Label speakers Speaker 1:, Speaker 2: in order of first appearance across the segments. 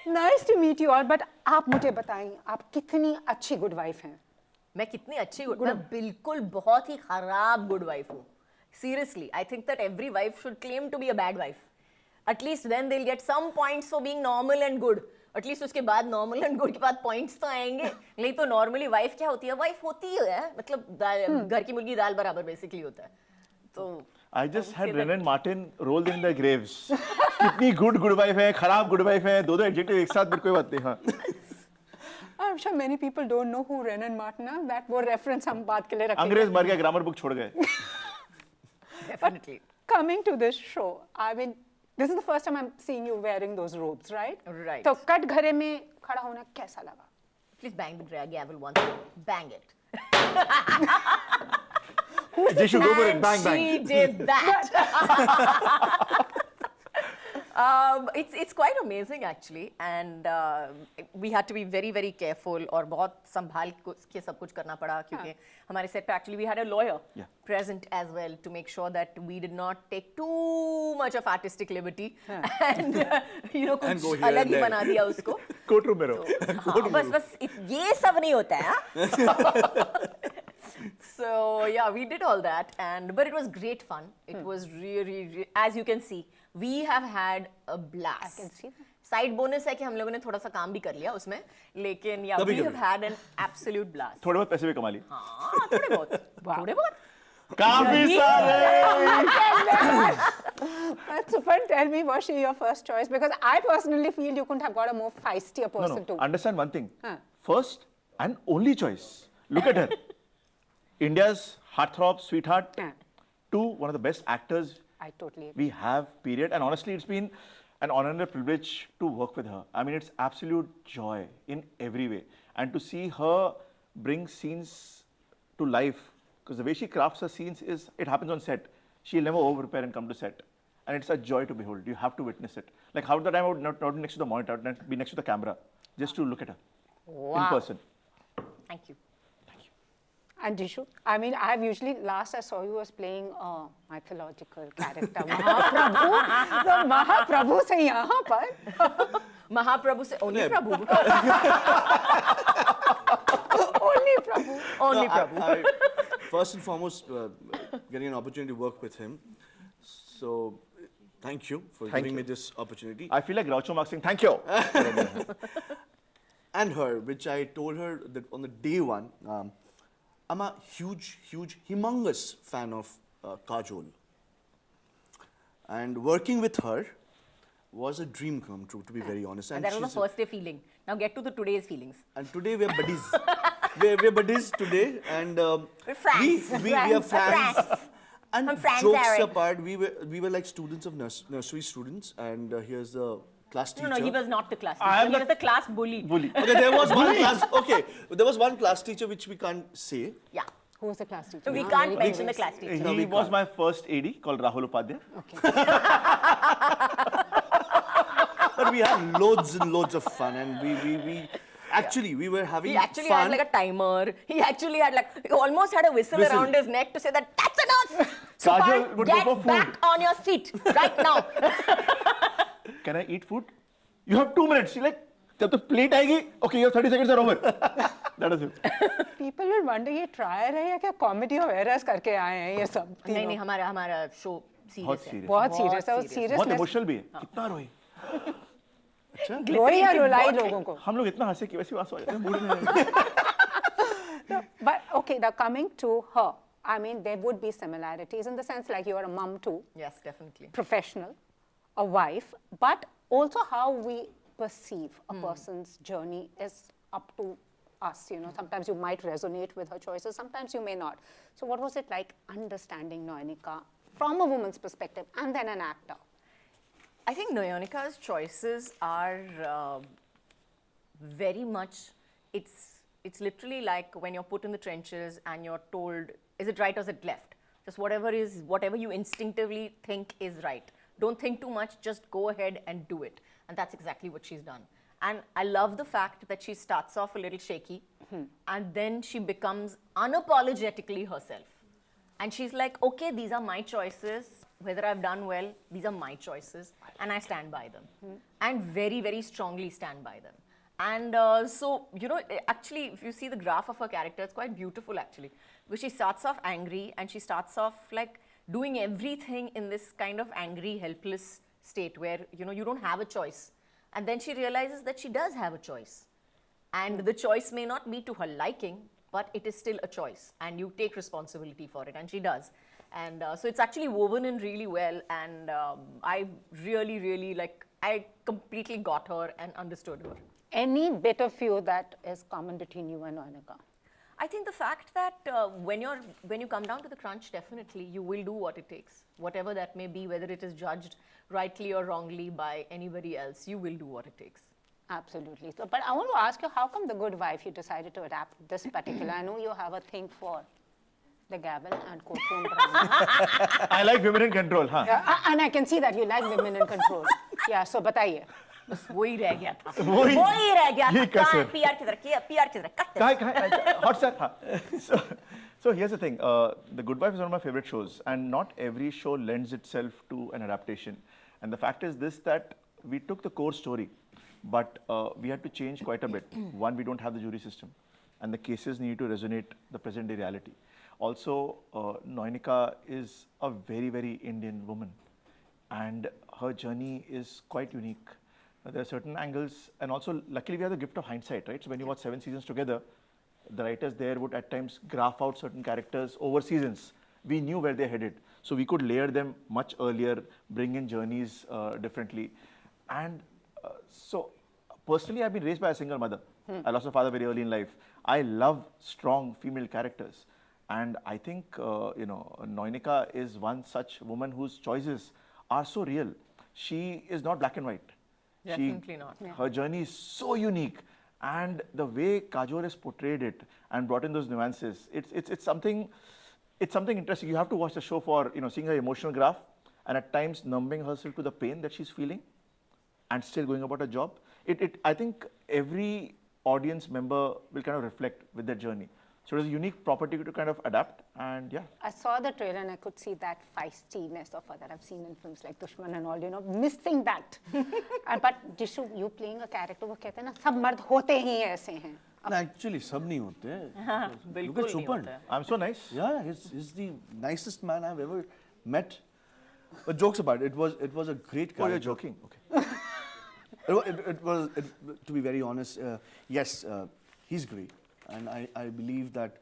Speaker 1: Nice to meet you all, but आप मुझे बताएं आप कितनी अच्छी गुड वाइफ हैं.
Speaker 2: मैं कितनी अच्छी गुड, मैं बिल्कुल बहुत ही खराब गुड वाइफ हूँ. Seriously, I think that every wife should claim to be a bad wife. At least then they'll get some points for being normal and good. At least उसके बाद normal and good के बाद points तो आएंगे. नहीं तो normally wife क्या होती है? Wife होती है, मतलब घर की मुर्गी दाल बराबर basically होता है. तो
Speaker 3: I just had Ren and Martin rolled in their graves. कितनी good wife है, खराब good wife है, दो adjective एक साथ, but कोई बात नहीं. हाँ.
Speaker 1: I'm sure many people don't know who Ren and Martin are. That वो reference हम बात के लिए रखेंगे.
Speaker 3: अंग्रेज मर गया, grammar book छोड़ गए.
Speaker 2: Definitely.
Speaker 1: Coming to this show, I mean, this is the first time I'm seeing you wearing those robes, right?
Speaker 2: Right.
Speaker 1: तो कट घरे में खड़ा होना कैसा लगा?
Speaker 2: Please bang the gavel once. Bang it.
Speaker 3: They should go for it. Bang, bang.
Speaker 2: She did that. It's quite amazing actually, and we had to be very very careful और बहुत संभाल के सब कुछ करना पड़ा क्योंकि हमारे set पे actually we had a lawyer present as well to make sure that we did not take too much of artistic liberty and you know कुछ अलग ही बना दिया उसको.
Speaker 3: Courtroom में रहो.
Speaker 2: बस ये सब नहीं होता है. So yeah, we did all that, but it was great fun. It was really, as you can see, we have had a blast.
Speaker 1: I can see that.
Speaker 2: Side bonus है कि हम लोगों ने थोड़ा सा काम भी कर लिया उसमें, लेकिन yeah, we have had an absolute blast.
Speaker 3: थोड़े बहुत पैसे भी कमा लिए.
Speaker 2: हाँ, थोड़े बहुत.
Speaker 3: काफी सारे.
Speaker 1: But tell me, was she your first choice? Because I personally feel you couldn't have got a more feistier person too.
Speaker 3: Understand one thing. First and only choice. Look at her. India's heartthrob, sweetheart. Two, one of the best actors
Speaker 1: I totally agree.
Speaker 3: we have, period. And honestly, it's been an honor and a privilege to work with her. I mean, it's absolute joy in every way. And to see her bring scenes to life, because the way she crafts her scenes is, it happens on set. She'll never over-prepare and come to set. And it's a joy to behold. You have to witness it. Like half the time I would not be next to the monitor, I would be next to the camera, just to look at her in person.
Speaker 2: Thank you.
Speaker 1: And Jishu, I mean, last I saw you was playing a mythological character, Mahaprabhu. So Mahaprabhu से यहाँ पर.
Speaker 2: Mahaprabhu से only Prabhu.
Speaker 1: Only Prabhu.
Speaker 2: Only Prabhu.
Speaker 4: First and foremost, getting an opportunity to work with him. So, thank you for giving me this opportunity.
Speaker 3: I feel like Groucho Marx saying, thank you.
Speaker 4: And her, which I told her that on the day one, I'm a huge, humongous fan of Kajol. And working with her was a dream come true, to be very honest.
Speaker 2: And that was the first day feeling. Now get to the today's feelings.
Speaker 4: And today we're buddies. we're buddies today, and
Speaker 2: we're friends.
Speaker 4: We are friends. And jokes
Speaker 2: Eric.
Speaker 4: apart, we were like students of nursery students, and here's the class teacher.
Speaker 2: No, he was not the class teacher. He was the class bully.
Speaker 4: Okay, there was one class. Okay, there was one class teacher which we can't say.
Speaker 2: Yeah.
Speaker 1: Who was the class teacher?
Speaker 2: So we can't mention the class teacher.
Speaker 3: He was my first AD called Rahul Upadhyay.
Speaker 1: Okay.
Speaker 4: But we had loads and loads of fun, and we were having
Speaker 2: He actually
Speaker 4: fun.
Speaker 2: had like a timer. He actually had he almost had a whistle around his neck to say that that's enough. So
Speaker 3: Kajol would go for
Speaker 2: get
Speaker 3: food.
Speaker 2: back on your seat right now.
Speaker 3: Can I eat food? You have 2 minutes. She's like, जब तो plate आएगी, okay, your 30 seconds are over. That is it.
Speaker 1: People will wonder ये trial है या क्या comedy of errors करके आए हैं ये सब.
Speaker 2: नहीं हमारा show serious है.
Speaker 1: बहुत serious है और serious.
Speaker 3: बहुत emotional भी है. कितना रोई.
Speaker 1: रोई या रुलाई लोगों को.
Speaker 3: हम लोग इतना हंसे कि वैसे आंसू आ जाते हैं मूड में.
Speaker 1: But okay, now coming to her, I mean, there would be similarities in the sense like you are a mum too.
Speaker 2: Yes, definitely.
Speaker 1: Professional, a wife, but also how we perceive a person's journey is up to us. You know, sometimes you might resonate with her choices, sometimes you may not. So what was it like understanding Nayanika from a woman's perspective and then an actor?
Speaker 2: I think Nayanika's choices are very much, it's literally like when you're put in the trenches and you're told, is it right or is it left? Just whatever you instinctively think is right. Don't think too much, just go ahead and do it. And that's exactly what she's done. And I love the fact that she starts off a little shaky and then she becomes unapologetically herself. And she's like, okay, these are my choices. whether I've done well, these are my choices, and I stand by them, and very, very strongly stand by them. And so, you know, actually, if you see the graph of her character, it's quite beautiful actually, because she starts off angry and she starts off like doing everything in this kind of angry, helpless state where, you know, you don't have a choice. And then she realizes that she does have a choice. And the choice may not be to her liking, but it is still a choice. And you take responsibility for it, and she does. And so it's actually woven in really well. And I really, really, like, I completely got her and understood her.
Speaker 1: Any bit of you that is common between you and Monica?
Speaker 2: I think the fact that when you come down to the crunch, definitely you will do what it takes, whatever that may be, whether it is judged rightly or wrongly by anybody else, you will do what it takes.
Speaker 1: Absolutely. So, but I want to ask you, how come The Good Wife you decided to adapt this particular? I know you have a thing for the gavel and courtroom drama.
Speaker 3: I like women in control, huh?
Speaker 1: Yeah, and I can see that you like women in control. Yeah, so बताइए.
Speaker 2: बस वही रह गया था
Speaker 3: वही
Speaker 2: रह गया
Speaker 3: ये
Speaker 2: था कहाँ
Speaker 3: कसर।
Speaker 2: पीआर किधर पीआर किधर कट
Speaker 3: कहाँ hot sir हाँ. So here's the thing, The Good Wife is one of my favorite shows, and not every show lends itself to an adaptation. And the fact is this, that we took the core story, but we had to change quite a bit. One, we don't have the jury system, and the cases need to resonate the present day reality. Also, Noinika is a very, very Indian woman, and her journey is quite unique. There are certain angles, and also luckily we have the gift of hindsight, right? So when you watch 7 seasons together, the writers there would at times graph out certain characters over seasons. We knew where they're headed, so we could layer them much earlier, bring in journeys differently. And so personally, I've been raised by a single mother. I lost my father very early in life. I love strong female characters, and I think you know, Noinika is one such woman whose choices are so real. She is not black and white.
Speaker 2: Definitely not.
Speaker 3: Her journey is so unique, and the way Kajol has portrayed it and brought in those nuances, it's something interesting. You have to watch the show for, you know, seeing her emotional graph, and at times numbing herself to the pain that she's feeling, and still going about her job. I think every audience member will kind of reflect with their journey. So it's a unique property to kind of adapt, and yeah.
Speaker 1: I saw the trailer and I could see that feistiness of her that I've seen in films like Dushman and all, you know, missing that. But Dishu, you playing a character, वो कहते हैं ना, सब मर्द होते ही ऐसे हैं.
Speaker 4: No, actually, सब नहीं होते. Look
Speaker 2: बिल्कुल
Speaker 4: at
Speaker 2: नहीं
Speaker 4: Chupan.
Speaker 2: होता है.
Speaker 3: I'm so nice.
Speaker 4: Yeah, he's the nicest man I've ever met. But jokes apart, it was a great character.
Speaker 3: Oh, you're joking. Okay.
Speaker 4: To be very honest, yes, he's great. And I believe that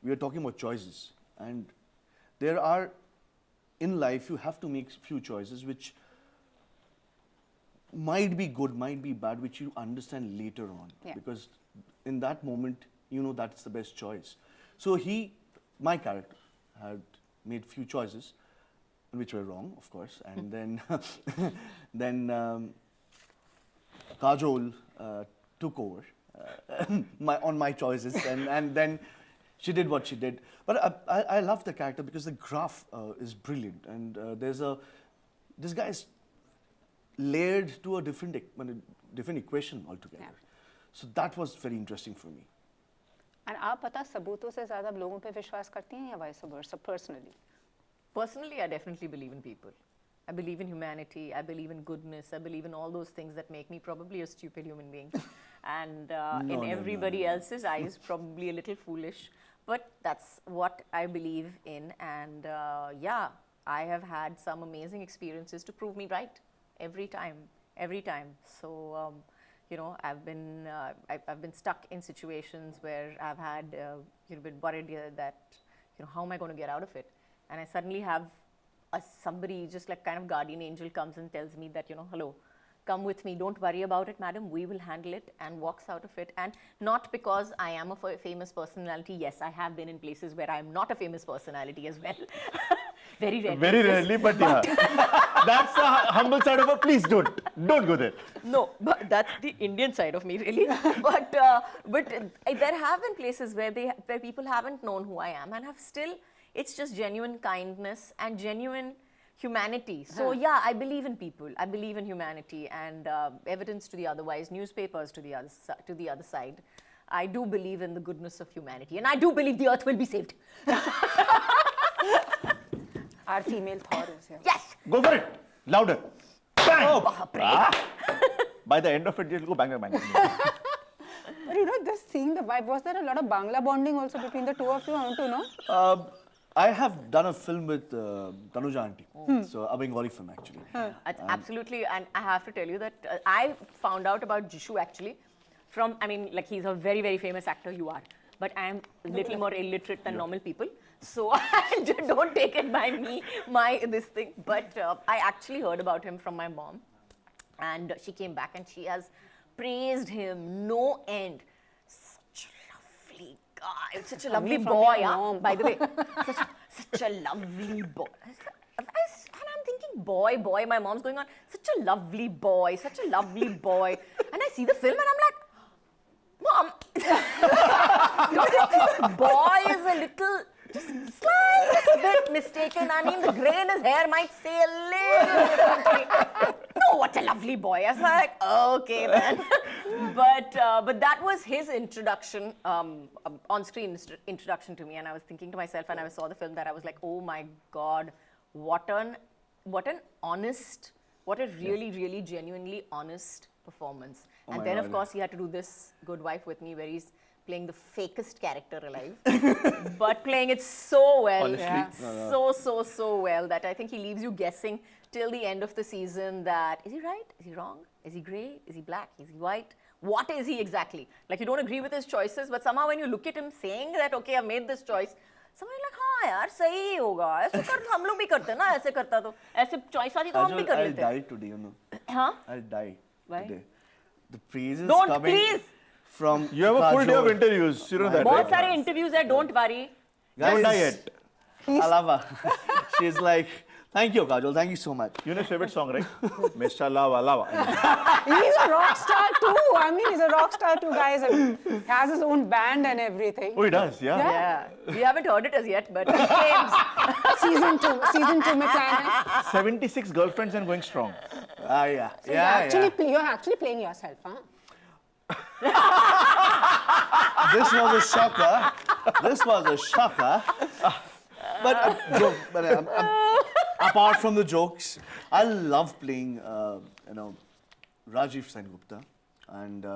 Speaker 4: we are talking about choices. And there are, in life, you have to make few choices which might be good, might be bad, which you understand later on.
Speaker 1: Yeah.
Speaker 4: Because in that moment, you know that's the best choice. So my character, had made few choices, which were wrong, of course. And then Kajol took over on my choices, and then she did what she did. But I love the character because the graph is brilliant, and this guy is layered to a different equation altogether.
Speaker 1: Yeah.
Speaker 4: So that was very interesting for me.
Speaker 1: And आप पता सबूतों से ज़्यादा लोगों पे विश्वास करती हैं या vice versa personally?
Speaker 2: Personally, I definitely believe in people. I believe in humanity, I believe in goodness, I believe in all those things that make me probably a stupid human being. And in everybody else's eyes, probably a little foolish. But that's what I believe in. And yeah, I have had some amazing experiences to prove me right every time. So, you know, I've been stuck in situations where I've had, you know, been worried that, you know, how am I going to get out of it? And I suddenly have somebody, just like kind of guardian angel, comes and tells me that, you know, hello, come with me, don't worry about it, madam, we will handle it, and walks out of it. And not because I am a famous personality. Yes, I have been in places where I'm not a famous personality as well. Very rarely.
Speaker 3: Very rarely, but yeah. That's the humble side of a, please don't go there.
Speaker 2: No, but that's the Indian side of me, really. But there have been places where people haven't known who I am and have still, it's just genuine kindness and genuine humanity. So yeah, I believe in people. I believe in humanity, and evidence to the otherwise, newspapers to the other side. I do believe in the goodness of humanity, and I do believe the earth will be saved.
Speaker 1: Our female Thor is here.
Speaker 2: Yes.
Speaker 3: Go for it. Louder. Bang.
Speaker 2: Oh, baapre.
Speaker 3: By the end of it, you'll go bang, bang, bang.
Speaker 1: But you know, just seeing the vibe, was there a lot of Bangla bonding also between the two of you? I want to know.
Speaker 4: I have done a film with Tanuja auntie. So a Bengali film actually.
Speaker 2: Absolutely, and I have to tell you that I found out about Jishu actually from, I mean, like he's a very, very famous actor, you are. But I am a little more illiterate than normal people. So don't take it by me, this thing. But I actually heard about him from my mom. And she came back and she has praised him no end. Such a lovely guy, such a lovely
Speaker 1: from
Speaker 2: boy,
Speaker 1: your
Speaker 2: huh?
Speaker 1: mom.
Speaker 2: By the way. Such a lovely boy. And I'm thinking, boy, my mom's going on, such a lovely boy, such a lovely boy. And I see the film and I'm like, Mom, don't you think the boy is a little, just slightly bit mistaken? I mean, the grey in his hair might say a little differently. No, what a lovely boy. I was like, okay then. But that was his introduction, on-screen introduction to me. And I was thinking to myself, and I saw the film, that I was like, oh my God, what an honest, what a really, really genuinely honest performance. And
Speaker 4: my
Speaker 2: then, of
Speaker 4: God.
Speaker 2: course, he had to do this Good Wife with me, where he's playing the fakest character alive, but playing it so well,
Speaker 3: Honestly.
Speaker 2: so well, that I think he leaves you guessing till the end of the season that, is he right? Is he wrong? Is he grey? Is he black? Is he white? What is he exactly? Like, you don't agree with his choices, but somehow when you look at him saying that, okay, I've made this choice, somehow you're like, हाँ यार सही ही होगा, ऐसे कर हम लोग भी करते हैं ना, ऐसे करता तो ऐसे choice वाली तो हम भी
Speaker 4: Kajol,
Speaker 2: कर
Speaker 4: I'll
Speaker 2: लेते हैं.
Speaker 4: die today, you know.
Speaker 2: हाँ?
Speaker 4: I'll die
Speaker 2: Why?
Speaker 4: today. The praises
Speaker 2: Don't,
Speaker 4: coming
Speaker 2: please.
Speaker 4: from
Speaker 3: You have a full day of
Speaker 4: Kajol.
Speaker 3: interviews. You know that,
Speaker 2: बहुत
Speaker 3: right?
Speaker 2: सारे interviews हैं, don't worry.
Speaker 3: Don't die yet.
Speaker 4: I love her. She's like, thank you, Kajol. Thank you so much.
Speaker 3: You know his favorite song, right? Mr. Lava Lava.
Speaker 1: He's a rock star too. I mean, he's a rock star too, guys. And he has his own band and everything.
Speaker 3: Oh, he does, yeah.
Speaker 2: Yeah, we haven't heard it as yet, but he claims.
Speaker 1: Season two में plan है.
Speaker 3: 76 girlfriends and going strong.
Speaker 4: Yeah.
Speaker 1: So
Speaker 4: yeah,
Speaker 1: you're actually playing yourself, huh?
Speaker 4: This was a shocker. This was a shocker. But, apart from the jokes, I love playing, Rajiv Sengupta. And,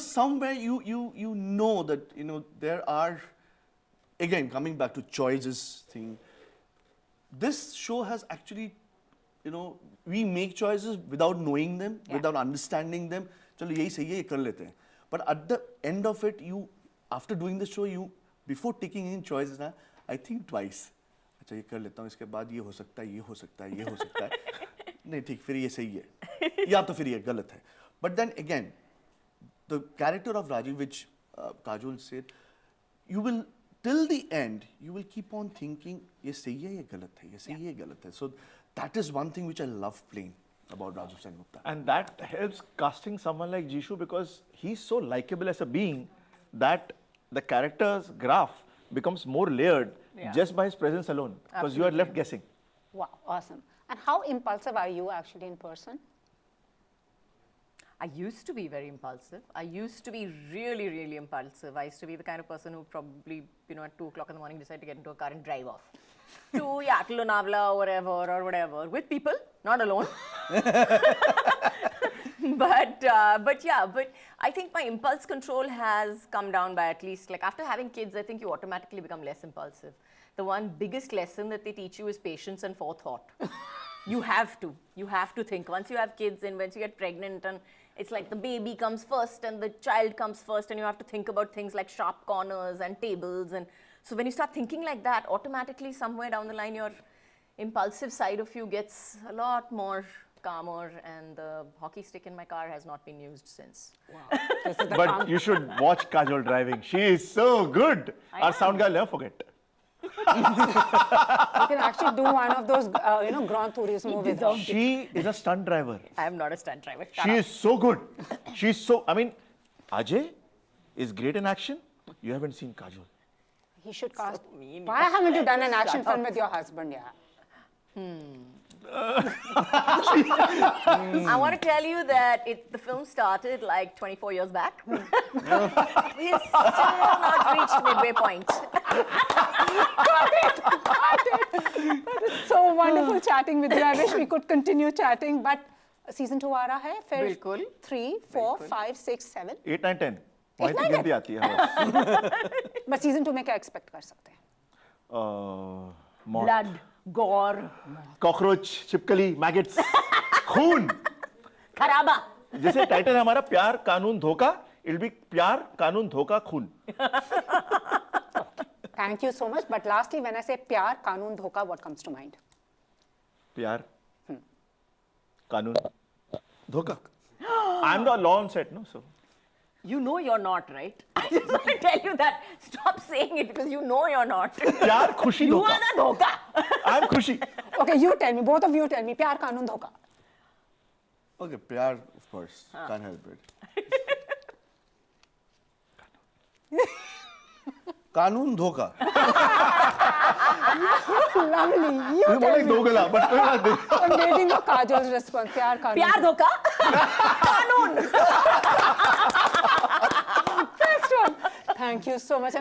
Speaker 4: somewhere you know that, there are, again, coming back to choices thing, this show has actually, we make choices without knowing them, without understanding them. Chalo, yahi sahi hai, ye kar lete hain. But at the end of it, after doing the show, before taking in choices, I think twice. अच्छा ये कर लेता हूँ, इसके बाद ये हो सकता है, ये हो सकता है, ये हो सकता है. नहीं ठीक, फिर ये सही है, या तो फिर ये गलत है. But then again, the character of Rajiv, which Kajol said, you will till the end, you will keep on thinking, ये सही है, ये गलत है, ये सही है, ये गलत है. So that is one thing which I love playing about Rajiv Sengupta.
Speaker 3: And that helps casting someone like Jishu because he's so likable as a being that the character's graph becomes more layered just by his presence alone because you are left guessing.
Speaker 1: Wow, awesome. And how impulsive are you actually in person?
Speaker 2: I used to be very impulsive. I used to be really, really impulsive. I used to be the kind of person who probably, at 2 o'clock in the morning decide to get into a car and drive off. To Lonavala or whatever, with people, not alone. But I think my impulse control has come down by at least, like after having kids, I think you automatically become less impulsive. The one biggest lesson that they teach you is patience and forethought. You have to think. Once you have kids and once you get pregnant and it's like the baby comes first and the child comes first and you have to think about things like sharp corners and tables. And so when you start thinking like that, automatically somewhere down the line, your impulsive side of you gets a lot more calmer, and the hockey stick in my car has not been used since.
Speaker 1: Wow.
Speaker 3: But you should watch Kajol driving. She is so good. Our sound guy will never forget.
Speaker 1: You can actually do one of those, Grand Turismo with her.
Speaker 3: She is a stunt driver.
Speaker 2: I am not a stunt driver.
Speaker 3: She is so good. Ajay is great in action. You haven't seen Kajol.
Speaker 1: He should cast.
Speaker 2: mean.
Speaker 1: Why haven't you done an action film with your husband? Yeah.
Speaker 2: I want to tell you that the film started like 24 years back. We've still not reached midway point.
Speaker 1: It's so wonderful chatting with you. I wish we could continue chatting, but season 2 आ रहा है, फिर
Speaker 2: बिल्कुल.
Speaker 1: 3, 4, 5, 6, 7.
Speaker 3: 8, 9, 10 वहीं तक गिनती आती है हमें।
Speaker 1: But season 2 में क्या expect कर सकते हैं?
Speaker 3: मौत,
Speaker 2: Blood, gore,
Speaker 3: कॉकरोच, छिपकली, मैगेट्स, खून।
Speaker 2: खराबा.
Speaker 3: जैसे टाइटल है हमारा प्यार कानून धोखा, it'll be प्यार कानून धोखा खून।
Speaker 1: Thank you so much. But lastly, when I say प्यार कानून धोखा, what comes to mind?
Speaker 3: प्यार कानून धोखा। I'm the law on set, no? So
Speaker 2: You know you're not, right? I just want to tell you that. Stop saying it because you know you're not.
Speaker 3: प्यार खुशी
Speaker 2: You
Speaker 3: धोखा।
Speaker 2: are the dhoka.
Speaker 3: I'm खुशी।
Speaker 1: Okay, you tell me. Both of you tell me. प्यार कानून धोखा.
Speaker 4: Okay, pyar, of course. Can't help it. कानून धोखा.
Speaker 1: Lovely. You
Speaker 3: ये बोले दो गला, but कोई बात नहीं।
Speaker 1: I'm waiting for Kajol's response. प्यार कानून.
Speaker 2: प्यार धोखा. कानून.
Speaker 1: Best one. Thank you so much.